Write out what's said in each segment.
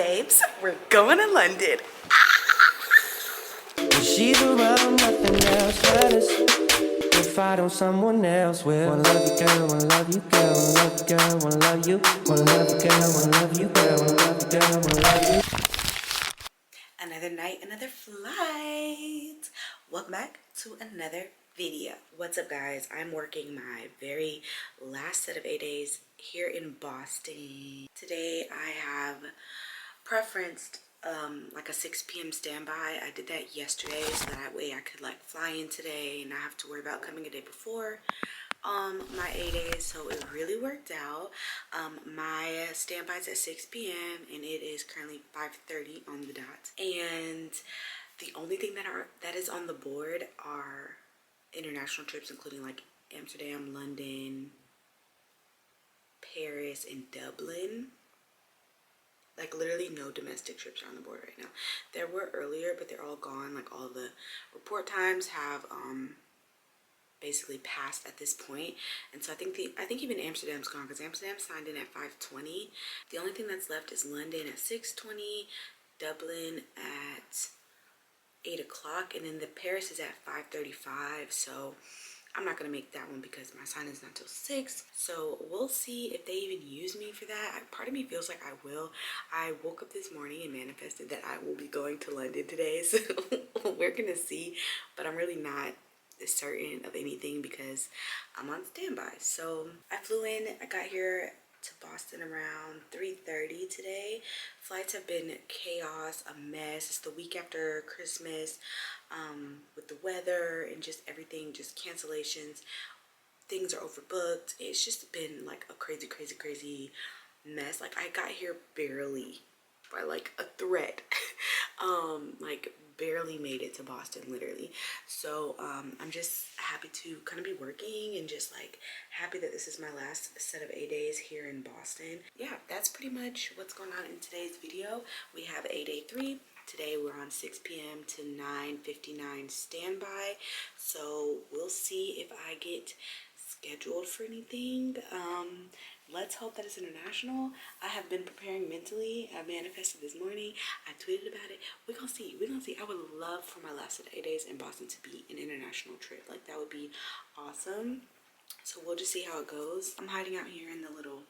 babes, we're going to London. She's around, nothing else matters. If I don't, someone else will. Wanna love you, girl, wanna love you, girl, wanna love you, girl, wanna love you, wanna love you, girl, wanna love you, girl, wanna love you, girl, wanna love you. Another night, another flight. Welcome back to another video. What's up, guys? I'm working my very last set of 8 days here in Boston. Today I have preferenced like a 6 p.m. standby. I did that yesterday so that way I could like fly in today and not have to worry about coming a day before my 8 days, so it really worked out. My standby's at 6 p.m. and it is currently 5:30 on the dot, and the only thing that is on the board are international trips, including like Amsterdam, London, Paris, and Dublin. Like literally no domestic trips are on the board right now. There were earlier, but they're all gone. Like all the report times have basically passed at this point, and so I think even Amsterdam's gone because Amsterdam signed in at 5:20. The only thing that's left is London at 6:20, Dublin at 8 o'clock, and then the Paris is at 5:35. So I'm not gonna make that one because my sign is not till 6. So we'll see if they even use me for that. Part of me feels like I will. I woke up this morning and manifested that I will be going to London today, so we're gonna see, but I'm really not certain of anything because I'm on standby. So I flew in, I got here to Boston around 3:30 today. Flights have been chaos, a mess. It's the week after Christmas, with the weather and just everything, just cancellations. Things are overbooked. It's just been like a crazy mess. Like I got here barely by like a thread. Like barely made it to Boston, literally. So I'm just happy to kind of be working and just like happy that this is my last set of 8 days here in Boston. Yeah, that's pretty much what's going on in today's video. We have 8 day 3. Today we're on 6 p.m. to 9:59 standby. So we'll see if I get scheduled for anything. Let's hope that it's international. I have been preparing mentally. I manifested this morning. I tweeted about it. We're gonna see. I would love for my last 8 days in Boston to be an international trip. Like that would be awesome. So we'll just see how it goes. I'm hiding out here in the little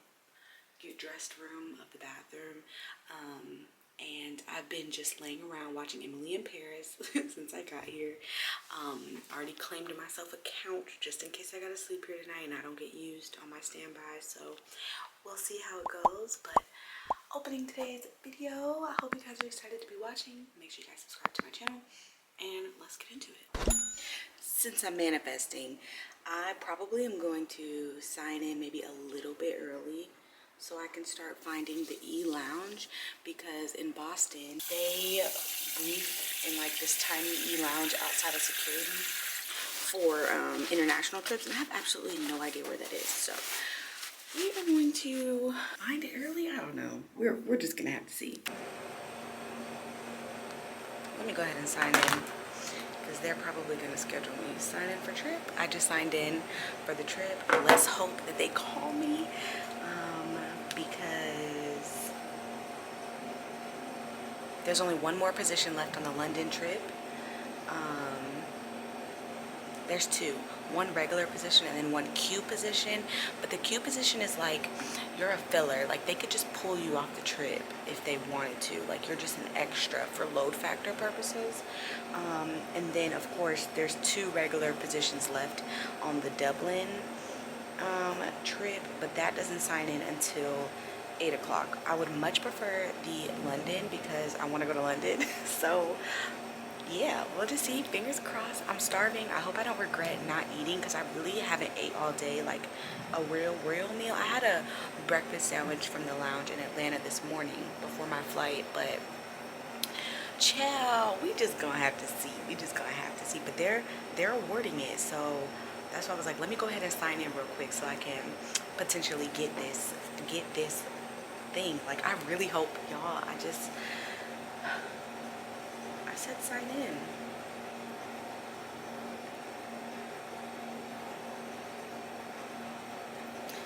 get dressed room of the bathroom. And I've been just laying around watching Emily in Paris since I got here. I already claimed myself a couch just in case I gotta sleep here tonight and I don't get used on my standby. So we'll see how it goes. But opening today's video, I hope you guys are excited to be watching. Make sure you guys subscribe to my channel and let's get into it. Since I'm manifesting, I probably am going to sign in maybe a little bit early so I can start finding the E-Lounge, because in Boston, they brief in like this tiny E-Lounge outside of security for international trips, and I have absolutely no idea where that is. So we are going to find it early. I don't know. We're just gonna have to see. Let me go ahead and sign in, because they're probably gonna schedule me. Sign in for trip. I just signed in for the trip. Let's hope that they call me. Because there's only one more position left on the London trip. There's two. One regular position and then one queue position. But the queue position is like you're a filler. Like they could just pull you off the trip if they wanted to. Like you're just an extra for load factor purposes. And then of course there's two regular positions left on the Dublin trip, but that doesn't sign in until 8 o'clock. I would much prefer the London because I want to go to London. So yeah, we'll just see. Fingers crossed. I'm starving. I hope I don't regret not eating because I really haven't ate all day, like a real meal. I had a breakfast sandwich from the lounge in Atlanta this morning before my flight, but child, we just gonna have to see. But they're awarding it, so that's why I was like, let me go ahead and sign in real quick so I can potentially get this thing. Like I really hope, y'all, I said sign in.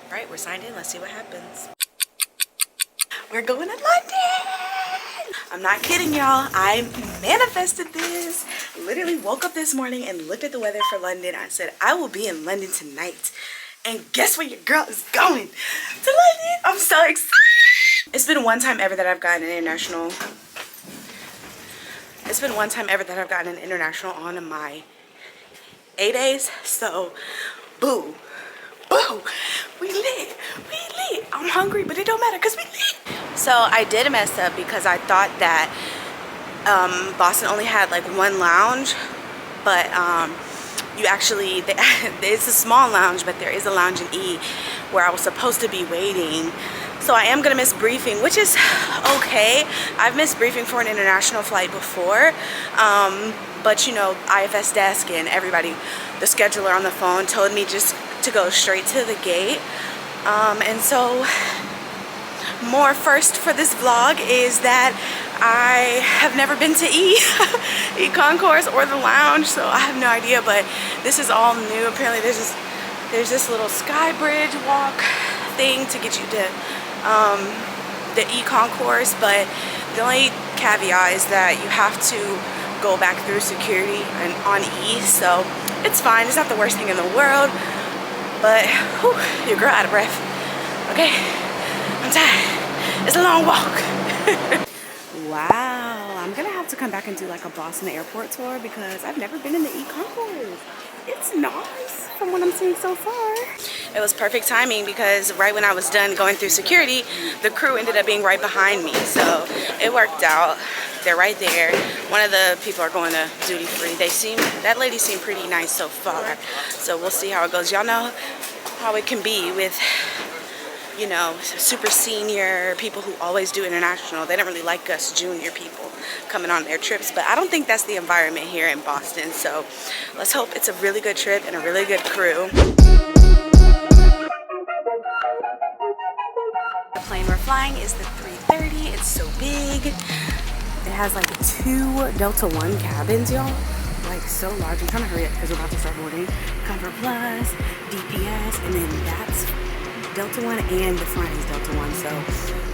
All right, we're signed in. Let's see what happens. We're going to London. I'm not kidding, y'all. I manifested this. Literally woke up this morning and looked at the weather for London. I said, I will be in London tonight. And guess where your girl is going? To London. I'm so excited. It's been one time ever that I've gotten an international. It's been one time ever that I've gotten an international on my A days. So, boo. Boo. We lit. We lit. I'm hungry, but it don't matter because we lit. So I did mess up because I thought that Boston only had like one lounge, but you actually, it's a small lounge, but there is a lounge in E where I was supposed to be waiting. So I am gonna miss briefing, which is okay. I've missed briefing for an international flight before, but you know, IFS desk and everybody, the scheduler on the phone told me just to go straight to the gate. And so more first for this vlog is that I have never been to E concourse or the lounge, so I have no idea, but this is all new. Apparently there's this little sky bridge walk thing to get you to the E concourse, but the only caveat is that you have to go back through security and on E, so it's fine. It's not the worst thing in the world, but whew, your girl out of breath. Okay, I'm tired. It's a long walk. Wow, I'm gonna have to come back and do like a Boston airport tour because I've never been in the E concourse. It's nice from what I'm seeing so far. It was perfect timing because right when I was done going through security, the crew ended up being right behind me, so it worked out. They're right there. One of the people are going to duty free. That lady seemed pretty nice so far, so we'll see how it goes. Y'all know how it can be with, you know, super senior people who always do international. They don't really like us junior people coming on their trips, but I don't think that's the environment here in Boston, so let's hope it's a really good trip and a really good crew. The plane we're flying is the 330. It's so big. It has like 2 Delta One cabins, y'all. Like so large. I'm trying to hurry up because we're about to start boarding. Comfort Plus, DPS, and then that's Delta One, and the front is Delta One. So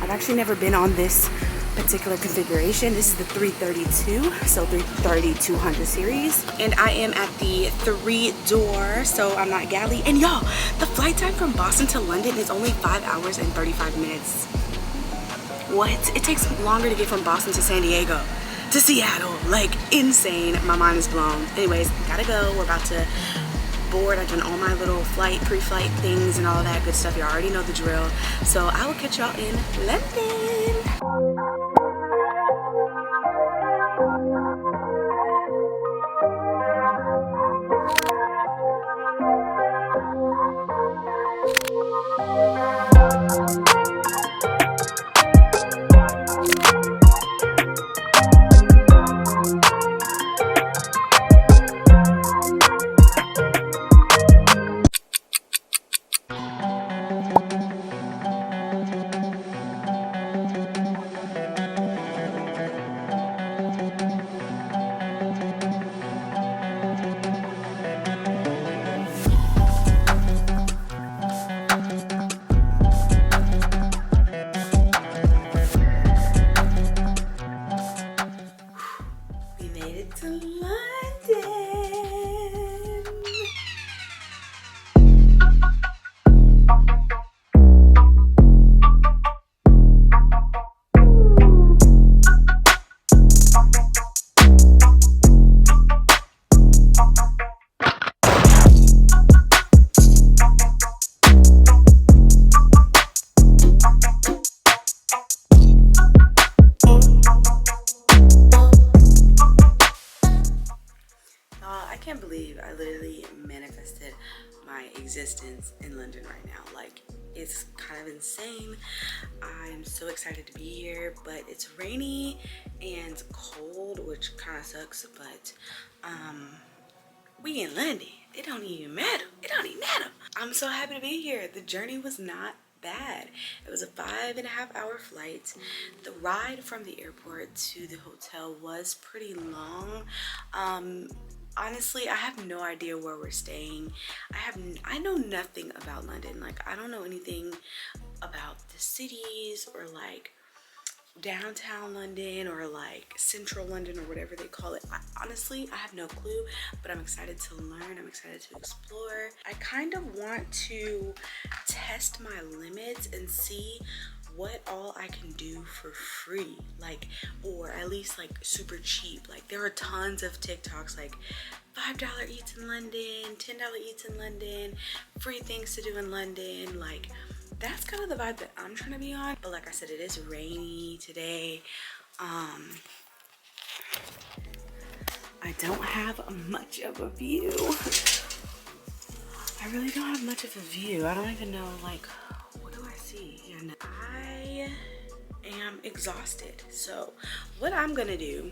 I've actually never been on this particular configuration. This is the 332, so 330-200 series, and I am at the 3-door, so I'm not galley. And y'all, the flight time from Boston to London is only 5 hours and 35 minutes. What? It takes longer to get from Boston to San Diego to Seattle. Like, insane. My mind is blown. Anyways, gotta go. We're about to board. I've done all my little pre-flight things and all that good stuff. You already know the drill. So I will catch y'all in London. I can't believe I literally manifested my existence in London right now. Like, it's kind of insane. I'm so excited to be here, but it's rainy and cold, which kind of sucks, but we in London. It don't even matter. It don't even matter. I'm so happy to be here. The journey was not bad. It was a 5.5-hour flight. The ride from the airport to the hotel was pretty long. Honestly, I have no idea where we're staying. I know nothing about London. Like, I don't know anything about the cities or like downtown London or like central London or whatever they call it. Honestly, I have no clue, but I'm excited to learn. I'm excited to explore. I kind of want to test my limits and see what all I can do for free, like, or at least like super cheap. Like there are tons of TikToks like $5 eats in London, $10 eats in London, free things to do in London. Like that's kind of the vibe that I'm trying to be on. But like I said, it is rainy today. I don't have much of a view. I really don't have much of a view. I don't even know, like, what do I see? Yeah, no. I am exhausted. So what I'm gonna do,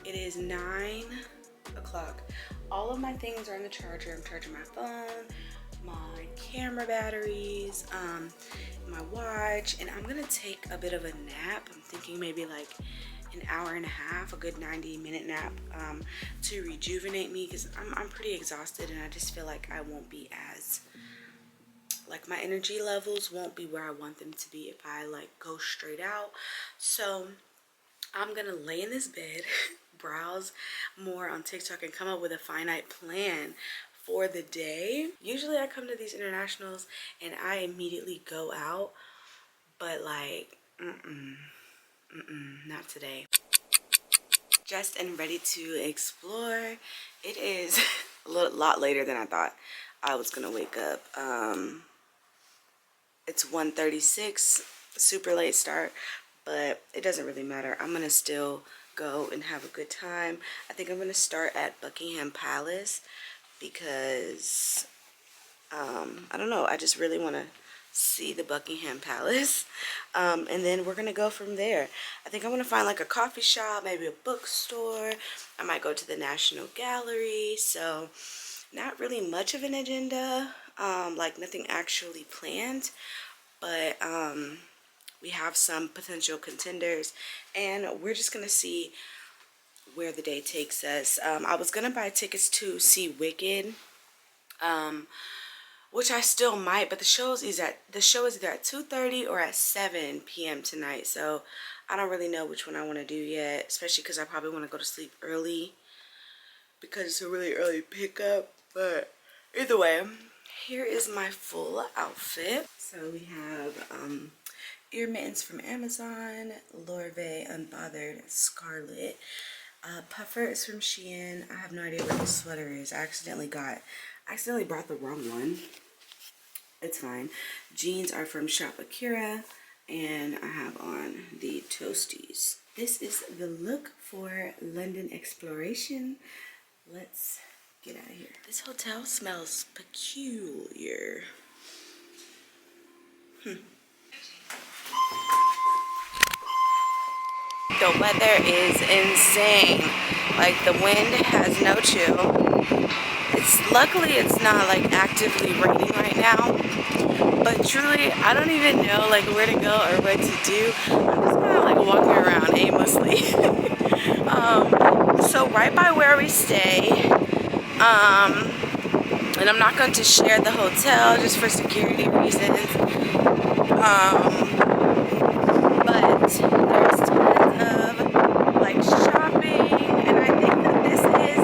it is 9 o'clock. All of my things are in the charger. I'm charging my phone, my camera batteries, my watch, and I'm gonna take a bit of a nap. I'm thinking maybe like an hour and a half, a good 90-minute nap, to rejuvenate me, because I'm pretty exhausted and I just feel like I won't be as, like my energy levels won't be where I want them to be if I like go straight out. So I'm gonna lay in this bed, browse more on TikTok, and come up with a finite plan for the day. Usually I come to these internationals and I immediately go out, but like not today. Dressed and ready to explore. It is a lot later than I thought I was gonna wake up. It's 1:36, super late start, but it doesn't really matter. I'm gonna still go and have a good time. I think I'm gonna start at Buckingham Palace because I don't know, I just really want to see the Buckingham Palace, and then we're gonna go from there. I think I'm gonna find like a coffee shop, maybe a bookstore. I might go to the National Gallery. So not really much of an agenda, like nothing actually planned, but we have some potential contenders and we're just gonna see where the day takes us. I was gonna buy tickets to see Wicked, which I still might, but the show is either at 2:30 or at 7 p.m. tonight, so I don't really know which one I want to do yet, especially because I probably want to go to sleep early because it's a really early pickup. But either way, here is my full outfit. So we have ear mittens from Amazon, Lorve Unbothered Scarlet, puffer is from Shein. I have no idea what this sweater is. I accidentally brought the wrong one. It's fine. Jeans are from Shop Akira, and I have on the toasties. This is the look for London exploration. Let's get out of here. This hotel smells peculiar. The weather is insane. Like the wind has no chill. Luckily it's not like actively raining right now, but truly I don't even know like where to go or what to do. I'm just kind of like walking around aimlessly. So right by where we stay, and I'm not going to share the hotel just for security reasons, but there's tons of like shopping, and I think that this is,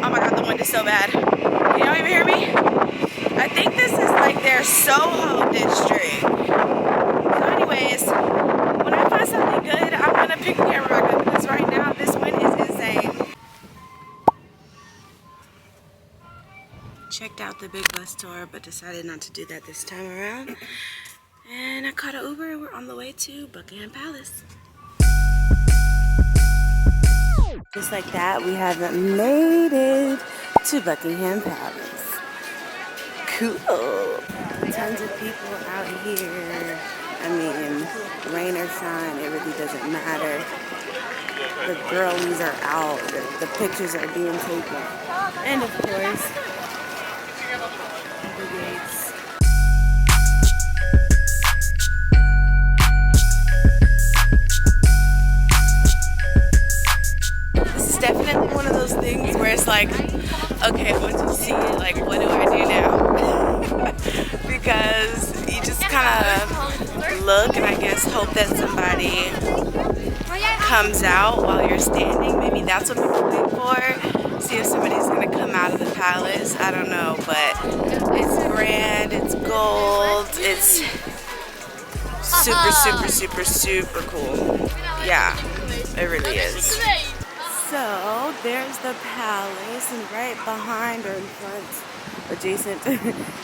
oh my god, the wind is so bad. Can y'all even hear me? I think this is like their Soho district. So anyways, when I find something good, I'm gonna pick the camera back up because right now this wind is insane. Checked out the big bus tour, but decided not to do that this time around. And I caught an Uber and we're on the way to Buckingham Palace. Just like that, we have made it to Buckingham Palace. Cool. Tons of people out here. I mean, rain or shine, it really doesn't matter. The girlies are out. The pictures are being taken. And of course, the gates. This is definitely one of those things where it's like, okay, once you see it, like, what do I do now? Because you just kind of look look and I guess hope that somebody comes out while you're standing. Maybe that's what people wait for. See if somebody's gonna come out of the palace. I don't know, but it's grand, it's gold, it's super, super, super, super cool. Yeah, it really is. So there's the palace, and right behind or in front, adjacent,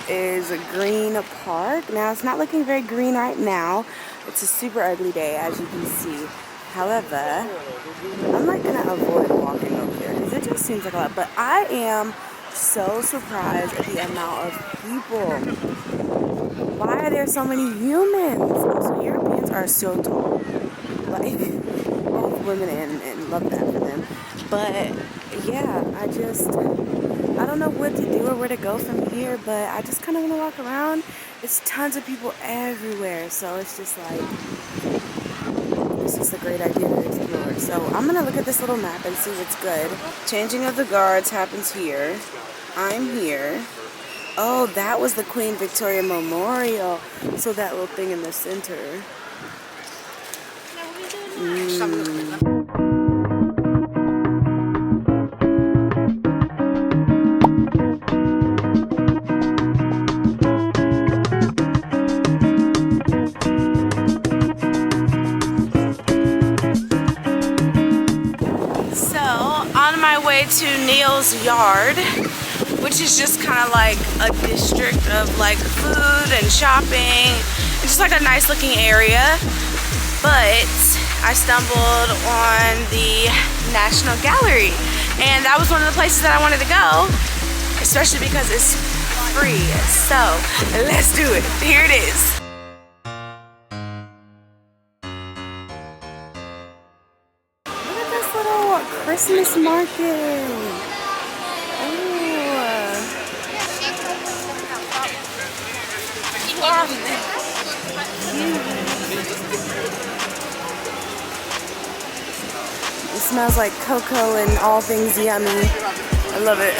is a green park. Now it's not looking very green right now. It's a super ugly day, as you can see. However, I'm not gonna avoid walking over there because it just seems like a lot. But I am so surprised at the amount of people. Why are there so many humans? Also, Europeans are so tall. Like, both women and love that for them. But yeah, I don't know what to do or where to go from here, but I just kind of want to walk around. There's tons of people everywhere, so it's just like, it's just a great idea to explore. So I'm gonna look at this little map and see what's good. Changing of the guards happens here. I'm here. Oh, that was the Queen Victoria Memorial. So that little thing in the center. So, on my way to Neil's Yard, which is just kind of like a district of like food and shopping. It's just like a nice looking area. But I stumbled on the National Gallery, and that was one of the places that I wanted to go, especially because it's free. So let's do it. Here it is. Look at this little Christmas market. It smells like cocoa and all things yummy. I love it.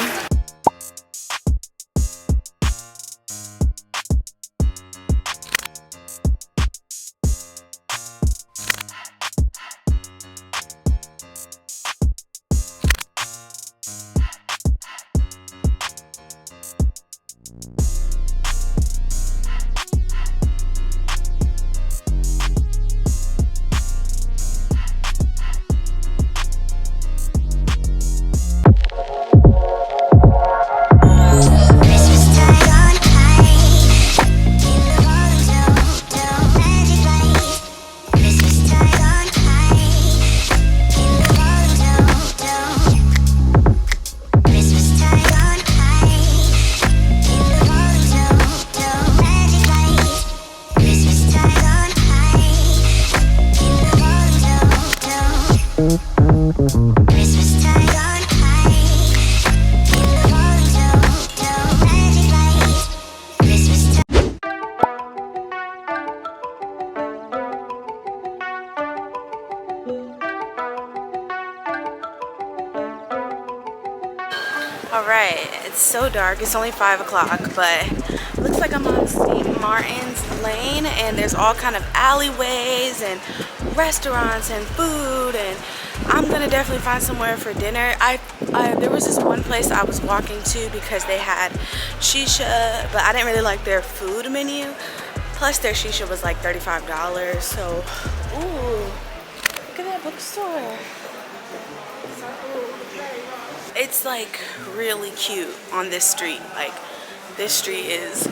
Alright, it's so dark. It's only 5 o'clock, but looks like I'm on St. Martin's Lane, and there's all kind of alleyways and restaurants and food, and I'm gonna definitely find somewhere for dinner. There was this one place I was walking to because they had shisha, but I didn't really like their food menu. Plus their shisha was like $35, so ooh, look at that bookstore. It's like really cute on this street. Like, this street is,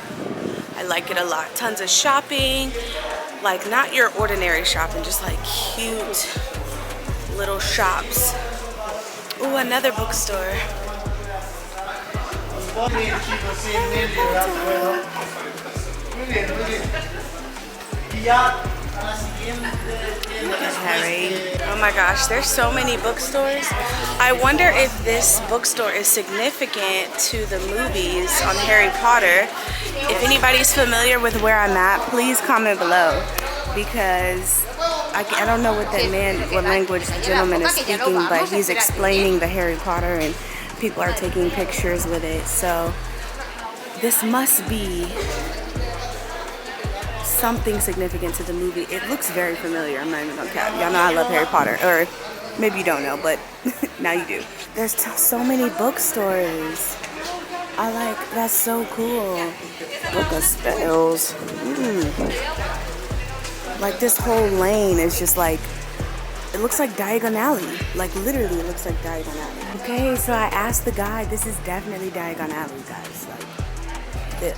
I like it a lot. Tons of shopping, like not your ordinary shopping, just like cute little shops. Ooh, another bookstore. Harry. Oh my gosh, there's so many bookstores. I wonder if this bookstore is significant to the movies on Harry Potter. If anybody's familiar with where I'm at, please comment below, because I don't know what language the gentleman is speaking, but he's explaining the Harry Potter and people are taking pictures with it. So this must be something significant to the movie. It looks very familiar. I'm not even gonna cap. Y'all know I love Harry Potter, or maybe you don't know, but now you do. There's so many bookstores. I like, that's so cool. Book of Spells. Like this whole lane is just like, it looks like DIAGON ALLEY. Like literally it looks like DIAGON ALLEY. Okay, so I asked the guy, this is definitely DIAGON ALLEY, guys. Like,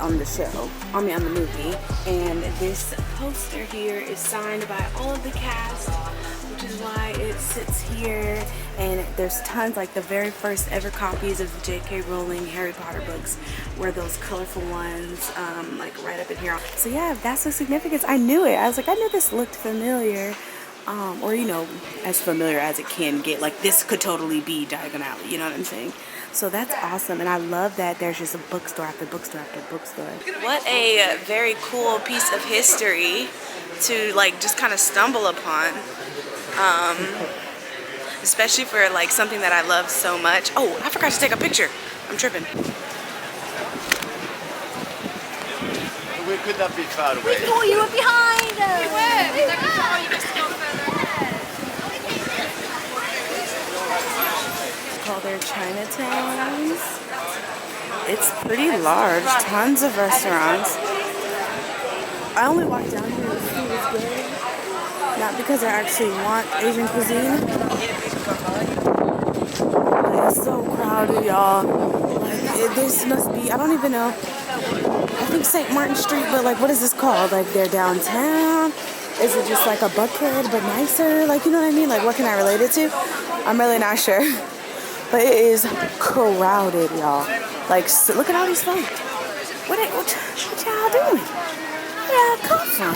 on the show, on the movie. And this poster here is signed by all of the cast, which is why it sits here. And there's tons, like the very first ever copies of the J.K. Rowling Harry Potter books were those colorful ones, like right up in here. So yeah, that's the significance. I knew it. I was like, I knew this looked familiar. Or, you know, as familiar as it can get. Like this could totally be DIAGON ALLEY, you know what I'm saying? So that's awesome, and I love that there's just a bookstore after bookstore after bookstore. What a very cool piece of history to like just kind of stumble upon, especially for like something that I love so much. Oh, I forgot to take a picture. I'm tripping. We could not be far away. Oh, you were behind us. We were. They could tell you just to go further ahead. Call their Chinatowns. It's pretty large, tons of restaurants. I only walked down here to see what's good, not because I actually want Asian cuisine. Like, it's so crowded, y'all. Like, this must be, I don't even know. I think St. Martin Street, but like, what is this called? Like, they're downtown? Is it just like a Buckhead, but nicer? Like, you know what I mean? Like, what can I relate it to? I'm really not sure. But it is crowded, y'all. Like, look at all these folks. What y'all doing? Where y'all come from?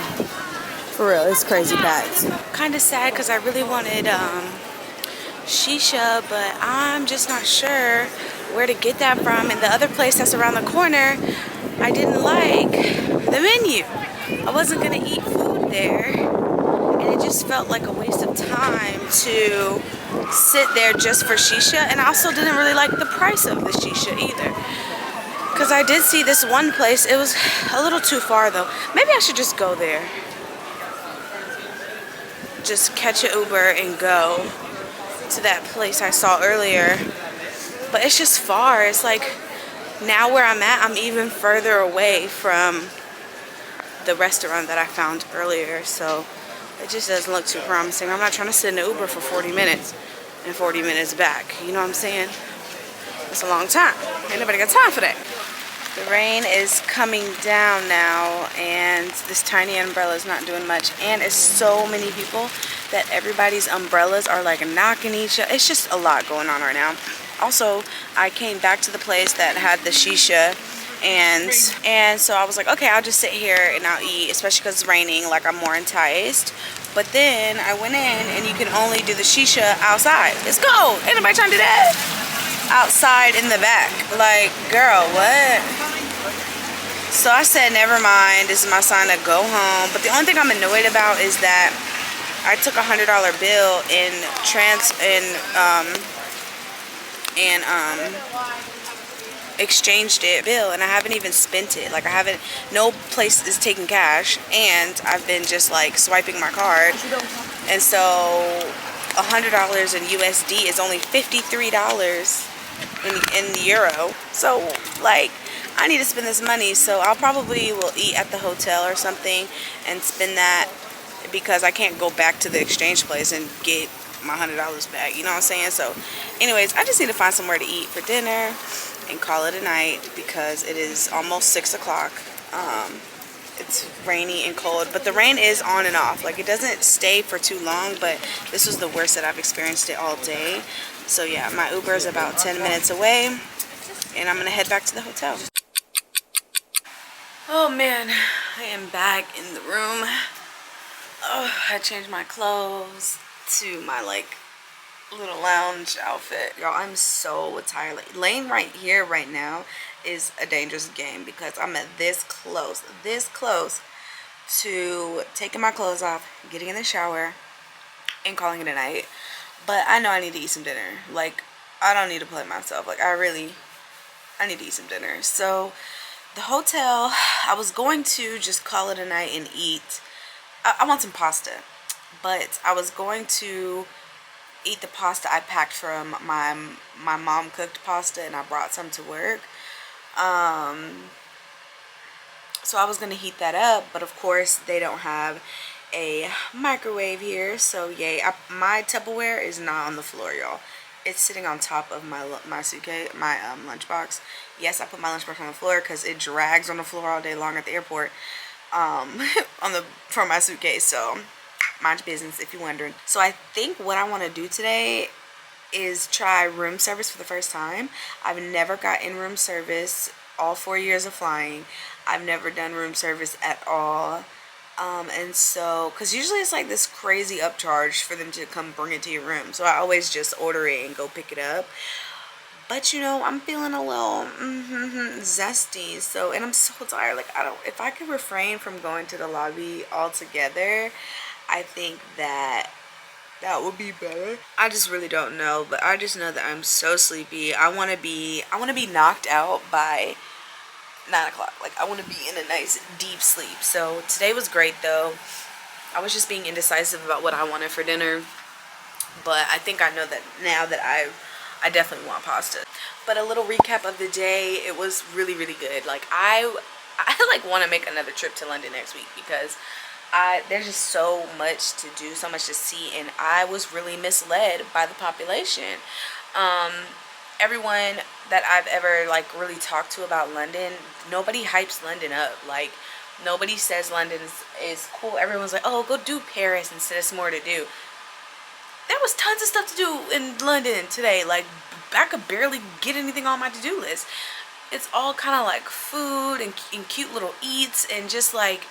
For real, it's crazy packed. Kind of sad because I really wanted shisha, but I'm just not sure where to get that from. And the other place that's around the corner, I didn't like the menu. I wasn't gonna eat food there, and it just felt like a waste of time to sit there just for shisha. And I also didn't really like the price of the shisha either, because I did see this one place. It was a little too far though. Maybe I should just go there, just catch an Uber and go to that place I saw earlier. But it's just far. It's like, now where I'm at, I'm even further away from the restaurant that I found earlier, so it just doesn't look too promising. I'm not trying to sit in an Uber for 40 minutes and 40 minutes back, you know what I'm saying? It's a long time. Ain't nobody got time for that. The rain is coming down now, and this tiny umbrella is not doing much, and it's so many people that everybody's umbrellas are like knocking each other. It's just a lot going on right now. Also, I came back to the place that had the shisha, and so I was like, okay, I'll just sit here and I'll eat, especially because it's raining, like I'm more enticed. But then I went in, and you can only do the shisha outside. It's cold. Ain't nobody trying to do that outside in the back. Like, girl, what? So I said, never mind, this is my sign to go home. But the only thing I'm annoyed about is that I took a $100 bill and exchanged it and I haven't even spent it. Like, I haven't, no place is taking cash, and I've been just like swiping my card, and so $100 in USD is only $53 in euro. So like, I need to spend this money, so I'll probably will eat at the hotel or something and spend that, because I can't go back to the exchange place and get my $100 back, you know what I'm saying? So anyways, I just need to find somewhere to eat for dinner and call it a night, because it is almost 6 o'clock. It's rainy and cold, but the rain is on and off. Like, it doesn't stay for too long, but this was the worst that I've experienced it all day. So yeah, my Uber is about 10 minutes away, and I'm gonna head back to the hotel. Oh man, I am back in the room. Oh, I changed my clothes to my like little lounge outfit. Y'all, I'm so tired. Like, laying right here right now is a dangerous game, because I'm at this close to taking my clothes off, getting in the shower, and calling it a night. But I know I need to eat some dinner. Like, I don't need to play myself. Like, I need to eat some dinner. So the hotel, I was going to just call it a night and eat. I want some pasta, but I was going to eat the pasta I packed from my mom cooked pasta, and I brought some to work. So I was gonna heat that up, but of course they don't have a microwave here, so yay. My Tupperware is not on the floor, y'all. It's sitting on top of my suitcase, my lunchbox. Yes, I put my lunchbox on the floor because it drags on the floor all day long at the airport for my suitcase. So mind your business if you're wondering. So I think what I want to do today is try room service for the first time. I've never got in room service all 4 years of flying. I've never done room service at all. And so, because usually it's like this crazy upcharge for them to come bring it to your room. So I always just order it and go pick it up. But you know, I'm feeling a little zesty. So, and I'm so tired. Like, if I could refrain from going to the lobby altogether, I think that would be better. I just really don't know, but I just know that I'm so sleepy. I want to be knocked out by 9 o'clock. Like, I want to be in a nice deep sleep. So today was great though. I was just being indecisive about what I wanted for dinner, but I think I know that now that I definitely want pasta. But a little recap of the day, it was really, really good. Like, I like want to make another trip to London next week because there's just so much to do, so much to see, and I was really misled by the population. Everyone that I've ever like really talked to about London, nobody hypes London up. Like, nobody says London is cool. Everyone's like, oh, go do Paris instead of some more to do. There was tons of stuff to do in London today. Like, I could barely get anything on my to-do list. It's all kind of like food and cute little eats and just like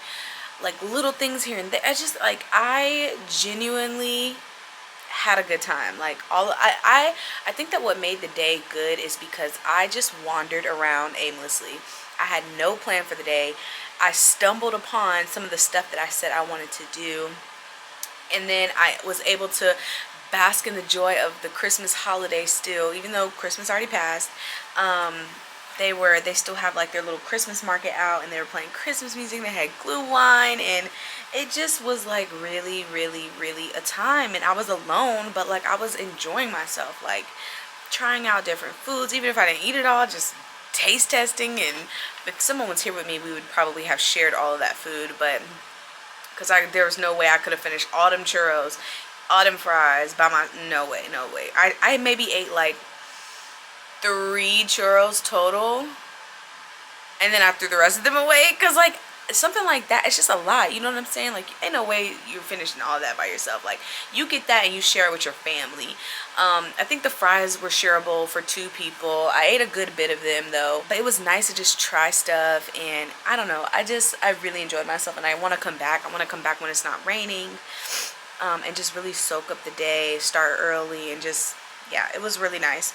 little things here and there. It's just like, I genuinely had a good time. Like, I think that what made the day good is because I just wandered around aimlessly. I had no plan for the day. I stumbled upon some of the stuff that I said I wanted to do, and then I was able to bask in the joy of the Christmas holiday still, even though Christmas already passed. They still have like their little Christmas market out, and they were playing Christmas music. They had glue wine, and it just was like really, really, really a time. And I was alone, but like I was enjoying myself, like trying out different foods, even if I didn't eat it all, just taste testing. And if someone was here with me, we would probably have shared all of that food, but because there was no way I could have finished all them churros, all them fries by no way. I maybe ate like 3 churros total, and then I threw the rest of them away, because like something like that, it's just a lot, you know what I'm saying? Like, ain't no way you're finishing all that by yourself. Like, you get that and you share it with your family. I think the fries were shareable for 2 people. I ate a good bit of them though, but it was nice to just try stuff, and I don't know, I really enjoyed myself, and I want to come back. I want to come back when it's not raining, and just really soak up the day, start early, and just, yeah, it was really nice.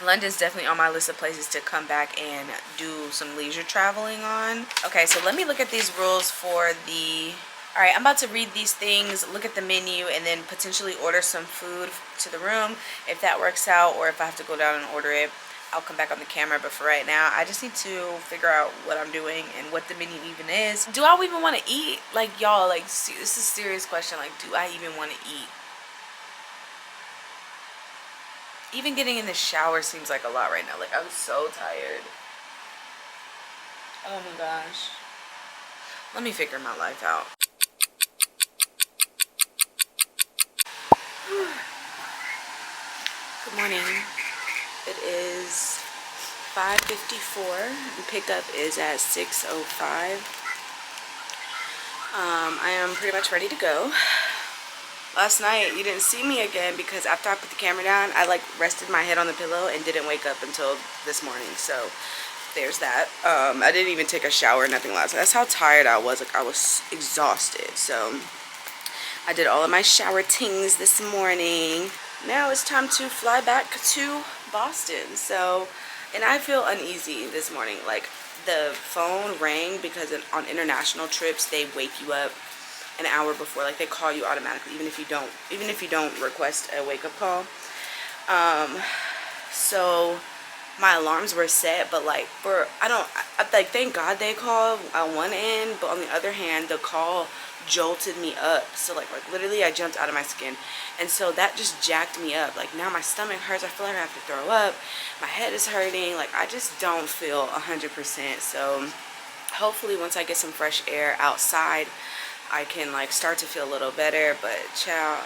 London's definitely on my list of places to come back and do some leisure traveling on. Okay, so let me look at these rules for the... Alright, I'm about to read these things, look at the menu, and then potentially order some food to the room. If that works out, or if I have to go down and order it, I'll come back on the camera. But for right now, I just need to figure out what I'm doing and what the menu even is. Do I even want to eat? Like, y'all, like, this is a serious question. Like, do I even want to eat? Even getting in the shower seems like a lot right now. Like, I'm so tired. Oh my gosh. Let me figure my life out. Good morning. It is 5:54. The pickup is at 6:05. I am pretty much ready to go. Last night you didn't see me again because after I put the camera down, I like rested my head on the pillow and didn't wake up until this morning. So there's that. I didn't even take a shower, nothing last night. That's how tired I was. Like, I was exhausted. So I did all of my shower tings this morning. Now it's time to fly back to Boston. So, and I feel uneasy this morning. Like, the phone rang because on international trips they wake you up an hour before. Like, they call you automatically, even if you don't request a wake-up call. So my alarms were set, but like like thank God they called on one end, but on the other hand the call jolted me up. So like literally I jumped out of my skin, and so that just jacked me up. Like now my stomach hurts, I feel like I have to throw up, my head is hurting, like I just don't feel 100%. So hopefully once I get some fresh air outside I can like start to feel a little better. But child,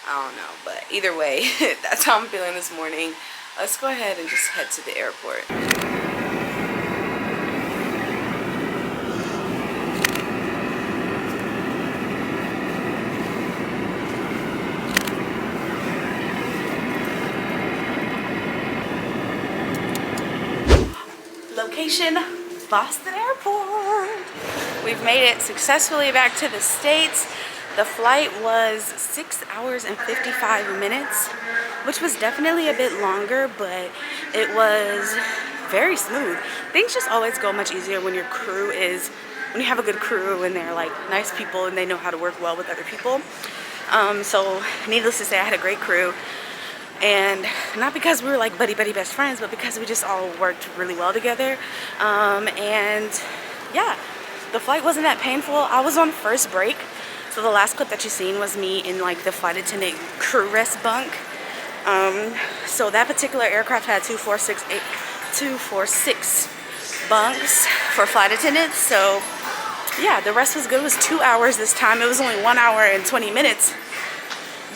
I don't know, but either way that's how I'm feeling this morning. Let's go ahead and just head to the airport. Location, Boston Airport. We've made it successfully back to the States. The flight was 6 hours and 55 minutes, which was definitely a bit longer, but it was very smooth. Things just always go much easier when your crew is, when you have a good crew and they're like nice people and they know how to work well with other people. So needless to say, I had a great crew. And not because we were like buddy best friends, but because we just all worked really well together. And yeah, the flight wasn't that painful. I was on first break, so the last clip that you seen was me in like the flight attendant crew rest bunk. So that particular aircraft had 246 bunks for flight attendants. So yeah, the rest was good. It was 2 hours this time. It was only 1 hour and 20 minutes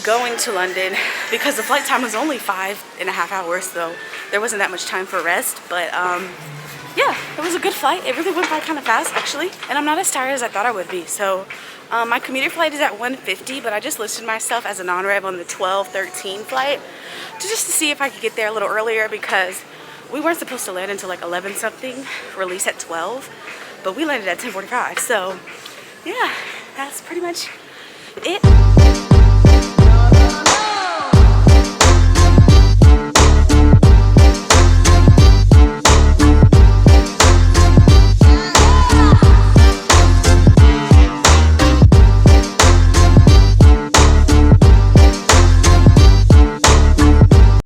going to London because the flight time was only 5.5 hours, so there wasn't that much time for rest. But yeah, it was a good flight. It really went by kind of fast actually, and I'm not as tired as I thought I would be. So my commuter flight is at 1:50, but I just listed myself as a non-rev on the 12:13 flight just to see if I could get there a little earlier, because we weren't supposed to land until like 11 something, release at 12, but we landed at 10:45. So yeah, that's pretty much it.